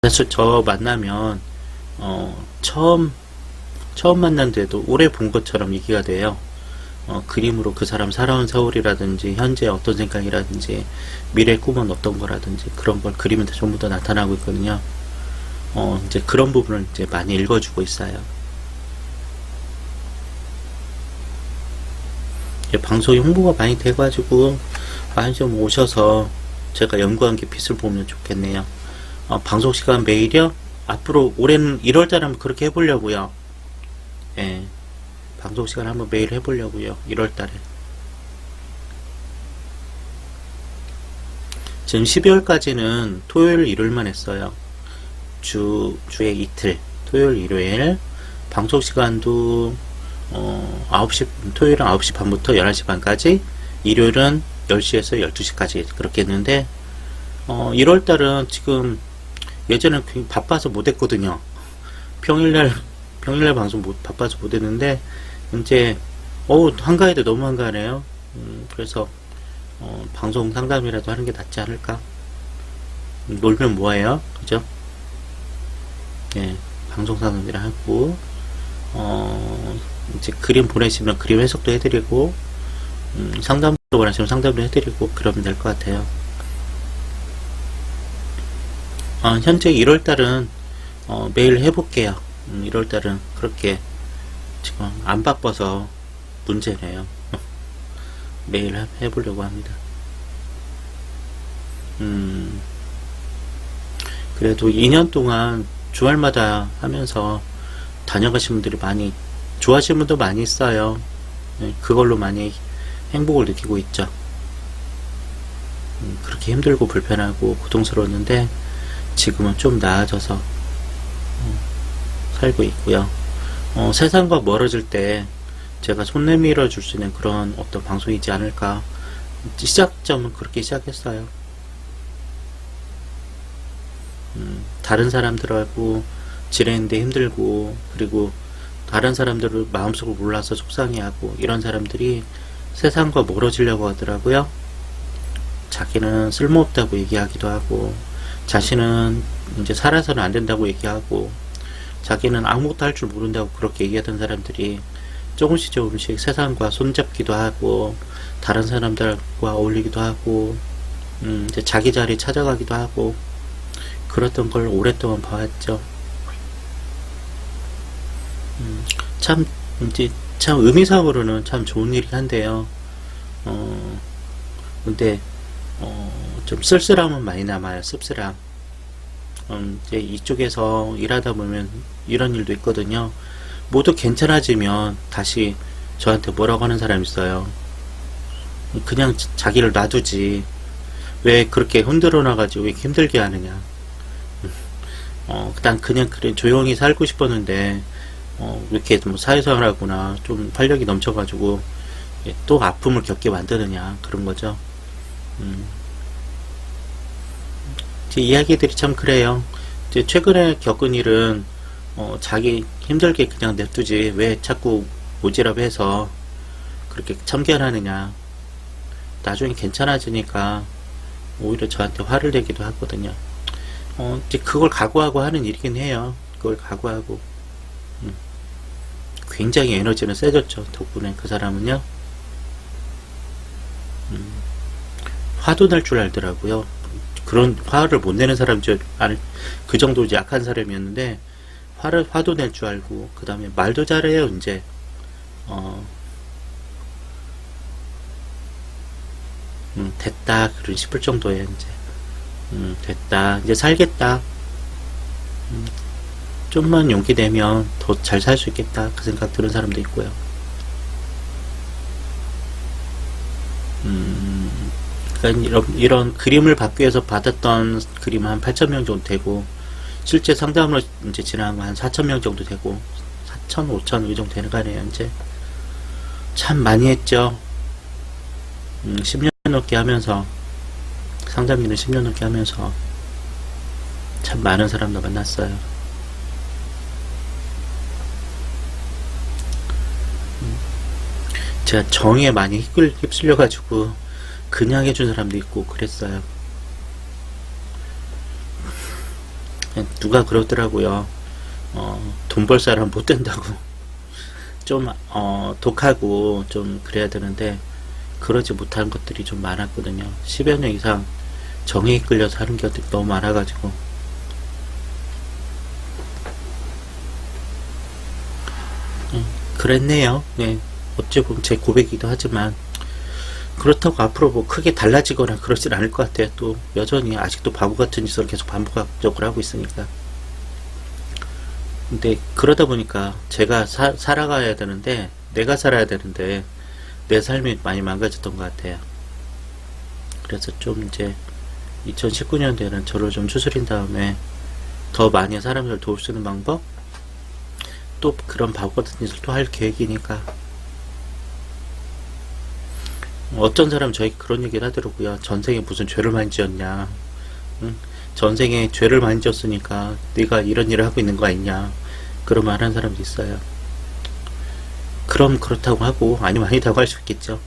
사실 저 만나면 처음 만난데도 오래 본 것처럼 얘기가 돼요. 그림으로 그 사람 살아온 세월이라든지 현재 어떤 생각이라든지 미래 꿈은 어떤 거라든지 그런 걸 그림에 전부 다 나타나고 있거든요. 이제 그런 부분을 이제 많이 읽어주고 있어요. 이제 방송이 홍보가 많이 돼가지고 많이 좀 오셔서 제가 연구한 게 빛을 보면 좋겠네요. 방송 시간 매일이요? 앞으로 올해는 1월달에 한번 그렇게 해보려고요. 예, 방송 시간 한번 매일 해보려고요. 1월달에. 지금 12월까지는 토요일, 일요일만 했어요. 주에 이틀, 토요일, 일요일. 방송 시간도 9시, 토요일은 9시 반부터 11시 반까지, 일요일은 10시에서 12시까지 그렇게 했는데 1월달은 지금 예전에 바빠서 못했거든요. 평일날 방송 바빠서 못했는데 이제 한가해도 너무 한가하네요. 그래서 방송 상담이라도 하는 게 낫지 않을까. 놀면 뭐해요, 그죠? 예, 방송 상담이라 하고 이제 그림 보내시면 그림 해석도 해드리고 상담도 원하시면 상담도 해드리고 그러면 될 것 같아요. 현재 1월달은 매일 해볼게요. 1월달은 그렇게 지금 안 바빠서 문제네요. 매일 해보려고 합니다. 그래도 2년 동안 주말마다 하면서 다녀가신 분들이 많이 좋아하시는 분도 많이 있어요. 그걸로 많이 행복을 느끼고 있죠. 그렇게 힘들고 불편하고 고통스러웠는데 지금은 좀 나아져서 살고 있고요. 세상과 멀어질 때 제가 손 내밀어 줄 수 있는 그런 어떤 방송이지 않을까. 시작점은 그렇게 시작했어요. 다른 사람들하고 지내는데 힘들고, 그리고 다른 사람들을 마음속으로 몰라서 속상해하고, 이런 사람들이 세상과 멀어지려고 하더라고요. 자기는 쓸모없다고 얘기하기도 하고, 자신은 이제 살아서는 안 된다고 얘기하고, 자기는 아무것도 할 줄 모른다고 그렇게 얘기하던 사람들이 조금씩 세상과 손잡기도 하고, 다른 사람들과 어울리기도 하고, 이제 자기 자리 찾아가기도 하고, 그랬던 걸 오랫동안 봐왔죠. 이제 참 의미상으로는 참 좋은 일이 한데요. 근데 좀 쓸쓸함은 많이 남아요. 씁쓸함. 이제 이쪽에서 일하다 보면 이런 일도 있거든요. 모두 괜찮아지면 다시 저한테 뭐라고 하는 사람이 있어요. 그냥 자기를 놔두지 왜 그렇게 흔들어 놔가지고 왜 힘들게 하느냐. 그냥 그래 조용히 살고 싶었는데 이렇게 뭐 사회생활하거나 좀 활력이 넘쳐가지고 또 아픔을 겪게 만드느냐, 그런 거죠. 제 이야기들이 참 그래요. 이제 최근에 겪은 일은 자기 힘들게 그냥 냅두지 왜 자꾸 오지랖해서 그렇게 참견하느냐. 나중에 괜찮아지니까 오히려 저한테 화를 내기도 하거든요. 이제 그걸 각오하고 하는 일이긴 해요. 그걸 각오하고. 굉장히 에너지는 세졌죠. 덕분에 그 사람은요. 화도 낼 줄 알더라고요. 그런 화를 못 내는 사람 그 정도 약한 사람이었는데 화도 낼 줄 알고, 그 다음에 말도 잘해요. 이제 됐다 그런 싶을 정도예요. 이제 됐다, 이제 살겠다, 좀만 용기 내면 더 잘 살 수 있겠다, 그 생각 드는 사람도 있고요. 그러니까 이런 그림을 받기 위해서 받았던 그림은 한 8,000명 정도 되고, 실제 상담으로 이제 지나간 건 한 4,000명 정도 되고, 4,000, 5,000 이 정도 되는 거 아니에요. 이제 참 많이 했죠. 10년 넘게 하면서, 상담 일을 10년 넘게 하면서 참 많은 사람도 만났어요. 제가 정에 많이 휩쓸려가지고 그냥 해준 사람도 있고 그랬어요. 누가 그러더라고요. 돈 벌 사람 못 된다고. 좀, 독하고 좀 그래야 되는데, 그러지 못한 것들이 좀 많았거든요. 10여 년 이상 정에 이끌려서 하는 것들이 너무 많아가지고. 그랬네요. 네. 어찌 보면 제 고백이기도 하지만, 그렇다고 앞으로 뭐 크게 달라지거나 그러진 않을 것 같아요. 또 여전히 아직도 바보 같은 짓을 계속 반복적으로 하고 있으니까. 근데 그러다 보니까 제가 살아가야 되는데, 내가 살아야 되는데 내 삶이 많이 망가졌던 것 같아요. 그래서 좀 이제 2019년도에는 저를 좀 추스린 다음에 더 많이 사람들을 도울 수 있는 방법, 또 그런 바보 같은 짓을 또 할 계획이니까. 어떤 사람 저에게 그런 얘기를 하더라고요. 전생에 무슨 죄를 많이 지었냐. 응? 전생에 죄를 많이 지었으니까 네가 이런 일을 하고 있는 거 아니냐. 그런 말 하는 사람도 있어요. 그럼 그렇다고 하고 아니면 아니다고 할 수 있겠죠.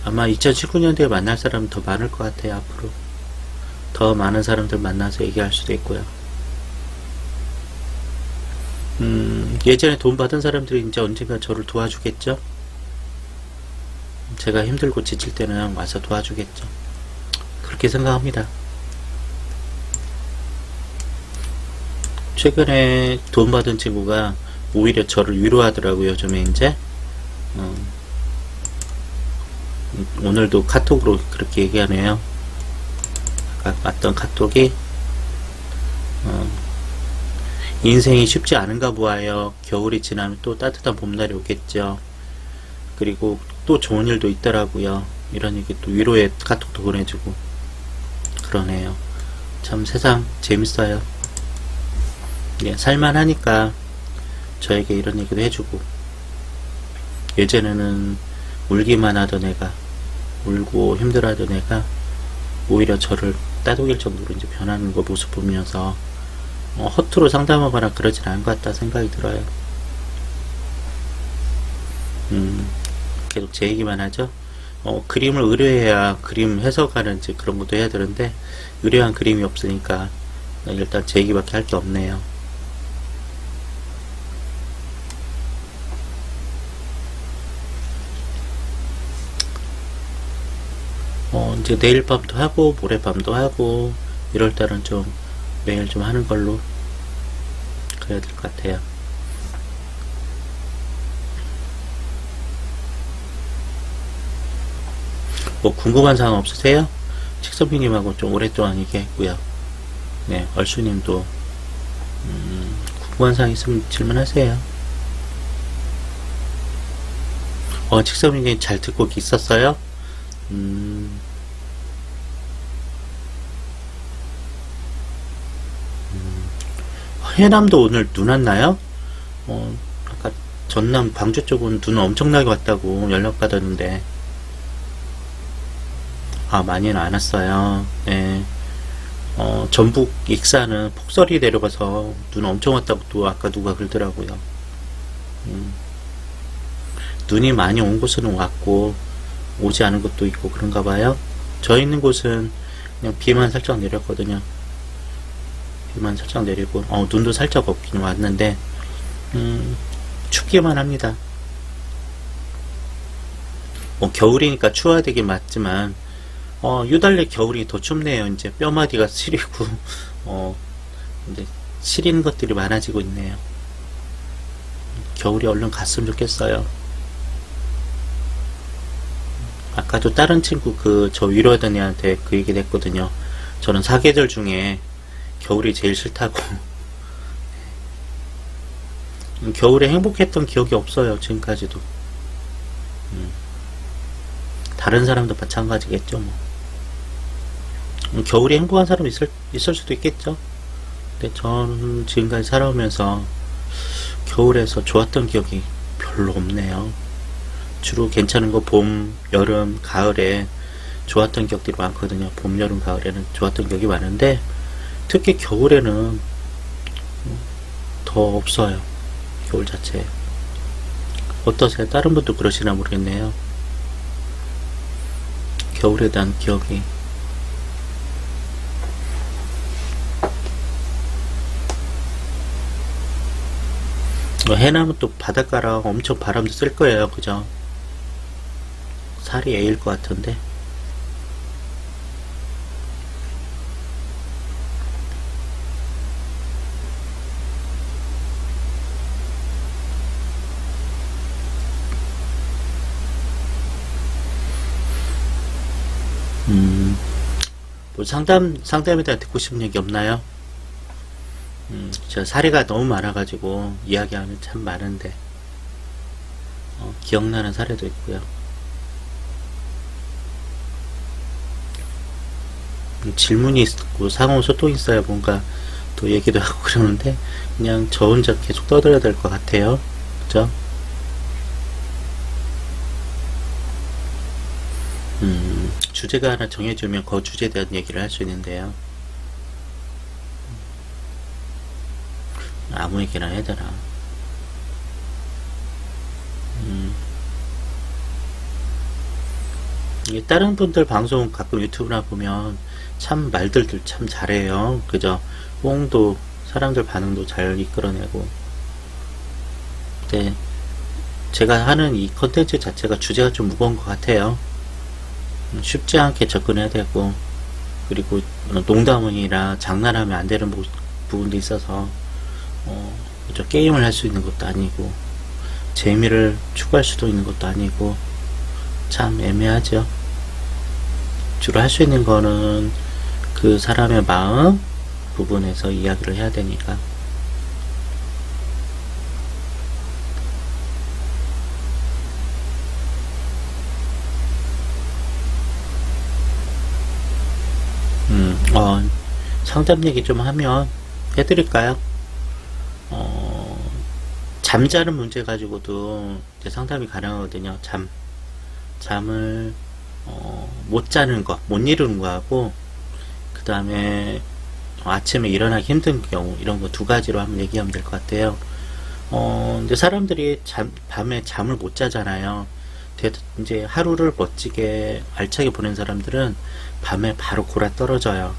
아마 2019년도에 만날 사람은 더 많을 것 같아요. 앞으로 더 많은 사람들 만나서 얘기할 수도 있고요. 예전에 돈 받은 사람들이 이제 언젠가 저를 도와주겠죠. 제가 힘들고 지칠 때는 와서 도와주겠죠. 그렇게 생각합니다. 최근에 돈 받은 친구가 오히려 저를 위로하더라고요. 요즘에 이제 오늘도 카톡으로 그렇게 얘기하네요. 아까 왔던 카톡이 인생이 쉽지 않은가 보아요. 겨울이 지나면 또 따뜻한 봄날이 오겠죠. 그리고 또 좋은 일도 있더라고요. 이런 얘기 또 위로의 카톡도 보내주고 그러네요. 참 세상 재밌어요. 예, 살만하니까 저에게 이런 얘기도 해주고, 예전에는 울기만 하던 애가, 울고 힘들어하던 애가 오히려 저를 따돌릴 정도로 이제 변하는 거 모습 보면서 허투루 상담하거나 그러진 않은 것 같다 생각이 들어요. 계속 제 얘기만 하죠. 그림을 의뢰해야 그림 해석하는 이제 그런 것도 해야 되는데 의뢰한 그림이 없으니까 일단 제 얘기밖에 할 게 없네요. 이제 내일 밤도 하고 모레 밤도 하고 이럴 때는 좀 매일 좀 하는 걸로 그래야 될 것 같아요. 뭐 궁금한 사항 없으세요? 칙선비님하고 좀 오랫동안 얘기했고요. 네, 얼쑤님도 궁금한 사항 있으면 질문하세요. 칙선비님 잘 듣고 있었어요? 해남도 오늘 눈 왔나요? 아까 전남 광주 쪽은 눈 엄청나게 왔다고 연락받았는데 많이는 안 왔어요. 네. 전북 익산은 폭설이 내려가서 눈 엄청 왔다고 또 아까 누가 그러더라고요. 눈이 많이 온 곳은 왔고 오지 않은 곳도 있고 그런가 봐요. 저 있는 곳은 그냥 비만 살짝 내렸거든요. 비만 살짝 내리고 눈도 살짝 없긴 왔는데 춥기만 합니다. 뭐 겨울이니까 추워야 되긴 맞지만 유달리 겨울이 더 춥네요. 이제 뼈마디가 시리고 이제 시린 것들이 많아지고 있네요. 겨울이 얼른 갔으면 좋겠어요. 아까도 다른 친구 저 위로하던 애한테 그 얘기를 했거든요. 저는 사계절 중에 겨울이 제일 싫다고. 겨울에 행복했던 기억이 없어요. 지금까지도. 다른 사람도 마찬가지겠죠. 뭐. 겨울이 행복한 사람 있을 수도 있겠죠. 근데 저는 지금까지 살아오면서 겨울에서 좋았던 기억이 별로 없네요. 주로 괜찮은 거 봄, 여름, 가을에 좋았던 기억들이 많거든요. 봄, 여름, 가을에는 좋았던 기억이 많은데 특히 겨울에는 더 없어요. 겨울 자체에. 어떠세요? 다른 분도 그러시나 모르겠네요. 겨울에 대한 기억이 해남은 또 바닷가라 엄청 바람도 쓸 거예요. 그죠? 살이 에일 것 같은데. 뭐 상담에 대해 듣고 싶은 얘기 없나요? 제가 사례가 너무 많아가지고 이야기하면 참 많은데, 기억나는 사례도 있고요. 질문이 있고 상호 소통이 있어야 뭔가 또 얘기도 하고 그러는데, 그냥 저 혼자 계속 떠들어야 될 것 같아요. 그죠? 주제가 하나 정해주면 그 주제에 대한 얘기를 할 수 있는데요. 아무 얘기나 해야 되나. 이게 다른 분들 방송 가끔 유튜브나 보면 참 말들도 참 잘해요. 그죠? 호응도, 사람들 반응도 잘 이끌어내고. 근데 제가 하는 이 컨텐츠 자체가 주제가 좀 무거운 것 같아요. 쉽지 않게 접근해야 되고, 그리고 농담이나 장난하면 안 되는 부분도 있어서, 그죠? 게임을 할 수 있는 것도 아니고, 재미를 추구할 수도 있는 것도 아니고, 참 애매하죠. 주로 할 수 있는 거는 그 사람의 마음 부분에서 이야기를 해야 되니까. 상담 얘기 좀 하면 해드릴까요? 잠자는 문제 가지고도 이제 상담이 가능하거든요. 잠을 못 자는 거, 못 이루는 거하고, 그 다음에 아침에 일어나기 힘든 경우, 이런 거 두 가지로 한번 얘기하면 될 것 같아요. 이제 사람들이 밤에 잠을 못 자잖아요. 이제 하루를 멋지게 알차게 보낸 사람들은 밤에 바로 골아 떨어져요.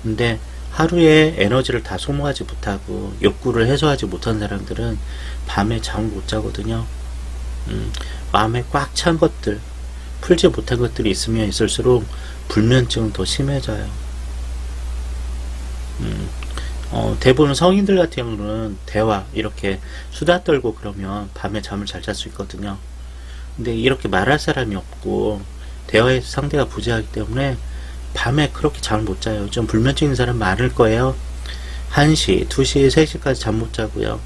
근데 하루에 에너지를 다 소모하지 못하고 욕구를 해소하지 못한 사람들은 밤에 잠을 못 자거든요. 마음에 꽉 찬 것들, 풀지 못한 것들이 있으면 있을수록 불면증은 더 심해져요. 대부분 성인들 같은 경우는 대화, 이렇게 수다 떨고 그러면 밤에 잠을 잘 잘 수 있거든요. 근데 이렇게 말할 사람이 없고 대화의 상대가 부재하기 때문에 밤에 그렇게 잠을 못 자요. 좀 불면증 있는 사람 많을 거예요. 1시, 2시, 3시까지 잠 못 자고요.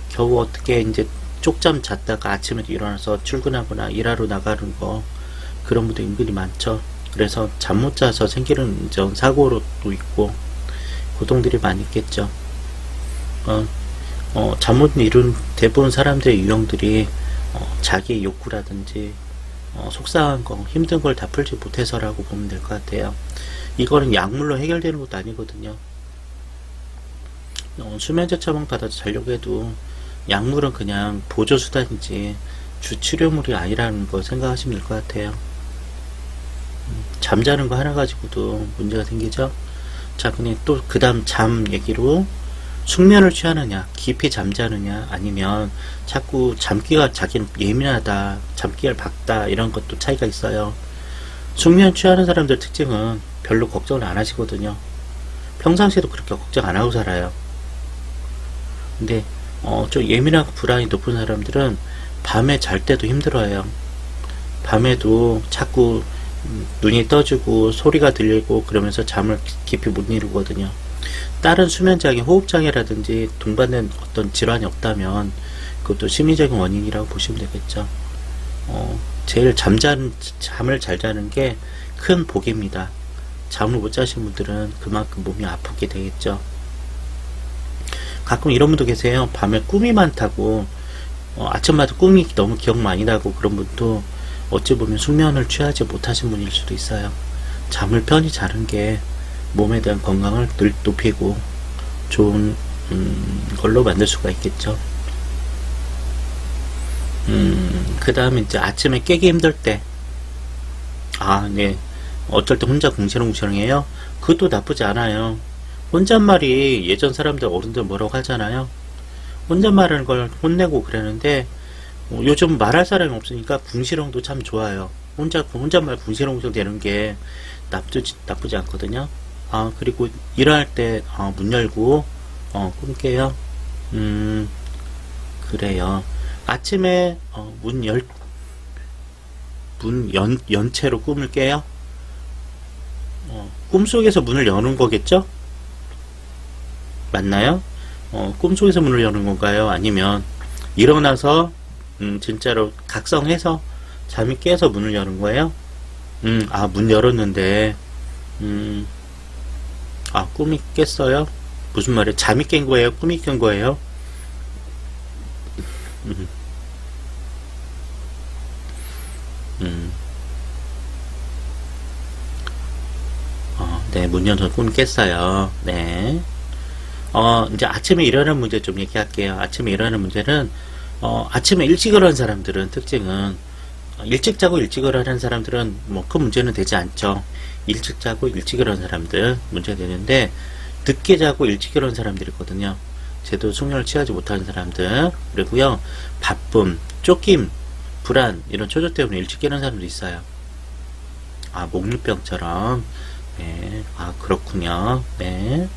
겨우 어떻게 이제 쪽잠 잤다가 아침에 일어나서 출근하거나 일하러 나가는 거, 그런 분들 은근히 많죠. 그래서 잠 못 자서 생기는 이런 사고로도 있고 고통들이 많이 있겠죠. 잠 못 이룬 대부분 사람들의 유형들이 자기 욕구라든지 속상한 거, 힘든 걸 다 풀지 못해서라고 보면 될 것 같아요. 이거는 약물로 해결되는 것도 아니거든요. 수면제 처방 받아서 자려고 해도 약물은 그냥 보조수단이지 주 치료물이 아니라는 거 생각하시면 될 것 같아요. 잠자는 거 하나 가지고도 문제가 생기죠. 자, 근데 또 그 다음 잠 얘기로, 숙면을 취하느냐, 깊이 잠자느냐, 아니면 자꾸 잠기가 자기는 예민하다, 잠기를 박다, 이런 것도 차이가 있어요. 숙면 취하는 사람들 특징은 별로 걱정을 안 하시거든요. 평상시에도 그렇게 걱정 안 하고 살아요. 근데 좀 예민하고 불안이 높은 사람들은 밤에 잘 때도 힘들어요. 밤에도 자꾸 눈이 떠지고 소리가 들리고 그러면서 잠을 깊이 못 이루거든요. 다른 수면장애, 호흡장애라든지 동반된 어떤 질환이 없다면 그것도 심리적인 원인이라고 보시면 되겠죠. 제일 잠을 잘 자는 게 큰 복입니다. 잠을 못 자신 분들은 그만큼 몸이 아프게 되겠죠. 가끔 이런 분도 계세요. 밤에 꿈이 많다고, 아침마다 꿈이 너무 기억 많이 나고, 그런 분도 어찌 보면 숙면을 취하지 못하신 분일 수도 있어요. 잠을 편히 자는 게 몸에 대한 건강을 높이고 좋은 걸로 만들 수가 있겠죠. 그 다음에 이제 아침에 깨기 힘들 때, 네, 어쩔 때 혼자 궁시렁궁시렁해요. 그것도 나쁘지 않아요. 혼잣말이, 예전 사람들 어른들 뭐라고 하잖아요. 혼잣말하는 걸 혼내고 그러는데, 요즘 말할 사람이 없으니까 궁시렁도 참 좋아요. 혼잣말 궁시렁도 되는 게 나쁘지 않거든요. 그리고 일어날 때, 문 열고, 꿈 깨요. 그래요. 아침에, 연 채로 꿈을 깨요? 꿈속에서 문을 여는 거겠죠? 맞나요? 꿈속에서 문을 여는 건가요? 아니면, 일어나서, 진짜로 각성해서, 잠이 깨서 문을 여는 거예요? 문 열었는데, 꿈이 깼어요? 무슨 말이에요? 잠이 깬 거예요? 꿈이 깬 거예요? 음, 음, 네, 문 열어서 꿈이 깼어요. 네. 이제 아침에 일어나는 문제 좀 얘기할게요. 아침에 일어나는 문제는, 아침에 일찍 일어나는 사람들은 특징은, 일찍 자고 일찍 일어나는 사람들은 뭐 큰 문제는 되지 않죠. 일찍 자고 일찍 일어나는 사람들 문제가 되는데, 늦게 자고 일찍 일어나는 사람들이 있거든요. 제대로 숙면을 취하지 못하는 사람들, 그리고요, 바쁨, 쫓김, 불안, 이런 초조 때문에 일찍 깨는 사람도 있어요. 목류병처럼. 네. 그렇군요. 네.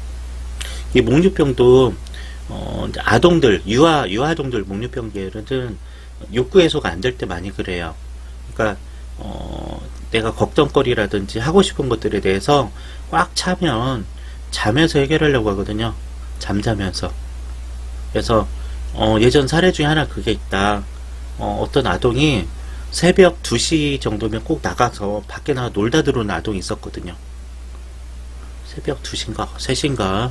이 목류병도, 이제 아동들, 유아아동들 목류병계열은 욕구 해소가 안 될 때 많이 그래요. 그러니까, 내가 걱정거리라든지 하고 싶은 것들에 대해서 꽉 차면 자면서 해결하려고 하거든요. 잠자면서. 그래서, 예전 사례 중에 하나 그게 있다. 어떤 아동이 새벽 2시 정도면 꼭 나가서 밖에 나가 놀다 들어오는 아동이 있었거든요. 새벽 2시인가 3시인가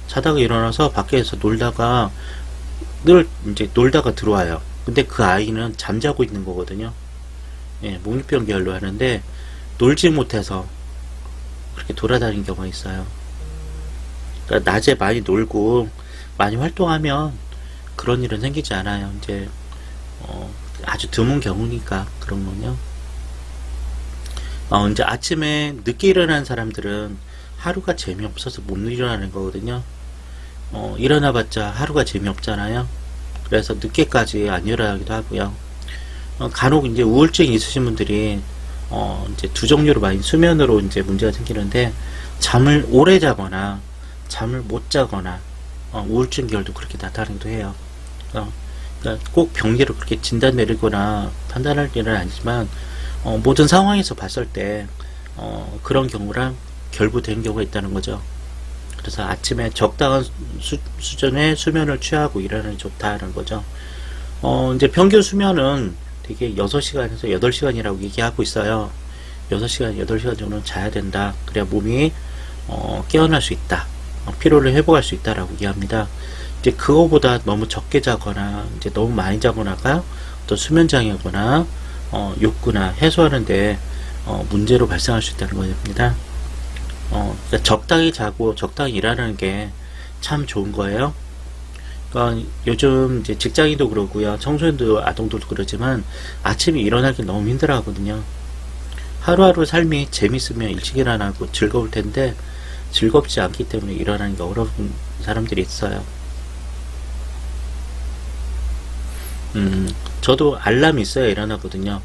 자다가 일어나서 밖에서 놀다가 늘 이제 놀다가 들어와요. 근데 그 아이는 잠자고 있는 거거든요. 예, 목류병 계열로 하는데 놀지 못해서 그렇게 돌아다니는 경우가 있어요. 그러니까 낮에 많이 놀고 많이 활동하면 그런 일은 생기지 않아요. 이제 아주 드문 경우니까 그런 건요. 이제 아침에 늦게 일어나는 사람들은 하루가 재미없어서 못 일어나는 거거든요. 일어나봤자 하루가 재미없잖아요. 그래서 늦게까지 안 일어나기도 하고요. 간혹 이제 우울증이 있으신 분들이 이제 두 종류로 많이 수면으로 이제 문제가 생기는데, 잠을 오래 자거나 잠을 못 자거나 우울증 계열도 그렇게 나타나기도 해요. 그러니까 꼭 병리로 그렇게 진단 내리거나 판단할 일은 아니지만, 모든 상황에서 봤을 때 그런 경우랑 결부된 경우가 있다는 거죠. 그래서 아침에 적당한 수준의 수면을 취하고 일하는 게 좋다는 거죠. 이제 평균 수면은 되게 6시간에서 8시간이라고 얘기하고 있어요. 6시간, 8시간 정도는 자야 된다. 그래야 몸이 깨어날 수 있다. 피로를 회복할 수 있다라고 얘기합니다. 이제 그거보다 너무 적게 자거나 이제 너무 많이 자거나가 어떤 수면 장애거나 욕구나 해소하는데 문제로 발생할 수 있다는 겁니다. 그러니까 적당히 자고 적당히 일하는 게 참 좋은 거예요. 그러니까 요즘 이제 직장인도 그러고요, 청소년도 아동들도 그러지만 아침에 일어나기 너무 힘들어 하거든요. 하루하루 삶이 재밌으면 일찍 일어나고 즐거울 텐데 즐겁지 않기 때문에 일어나는 게 어려운 사람들이 있어요. 저도 알람이 있어야 일어나거든요.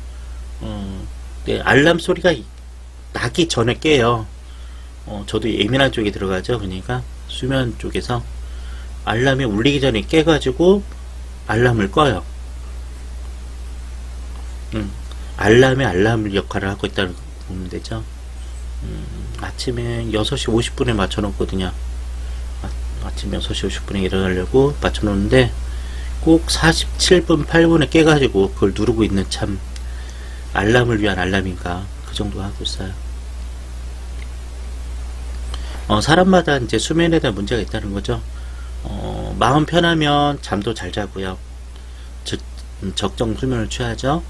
네, 알람 소리가 나기 전에 깨요. 저도 예민한 쪽에 들어가죠. 그러니까 수면 쪽에서 알람이 울리기 전에 깨가지고 알람을 꺼요. 알람이 알람 역할을 하고 있다고 보면 되죠. 아침에 6시 50분에 맞춰놓거든요. 아침 6시 50분에 일어나려고 맞춰놓는데 꼭 47분 8분에 깨가지고 그걸 누르고 있는, 참 알람을 위한 알람인가, 그 정도 하고 있어요. 사람마다 이제 수면에 대한 문제가 있다는 거죠. 마음 편하면 잠도 잘 자고요. 적정 수면을 취하죠.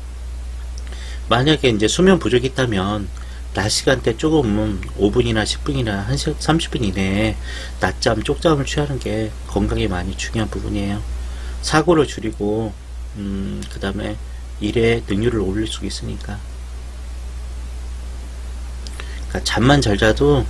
만약에 이제 수면 부족이 있다면 낮 시간대 조금은 5분이나 10분이나 1시간 30분 이내에 낮잠, 쪽잠을 취하는 게 건강에 많이 중요한 부분이에요. 사고를 줄이고 그 다음에 일의 능률을 올릴 수 있으니까. 그러니까 잠만 잘 자도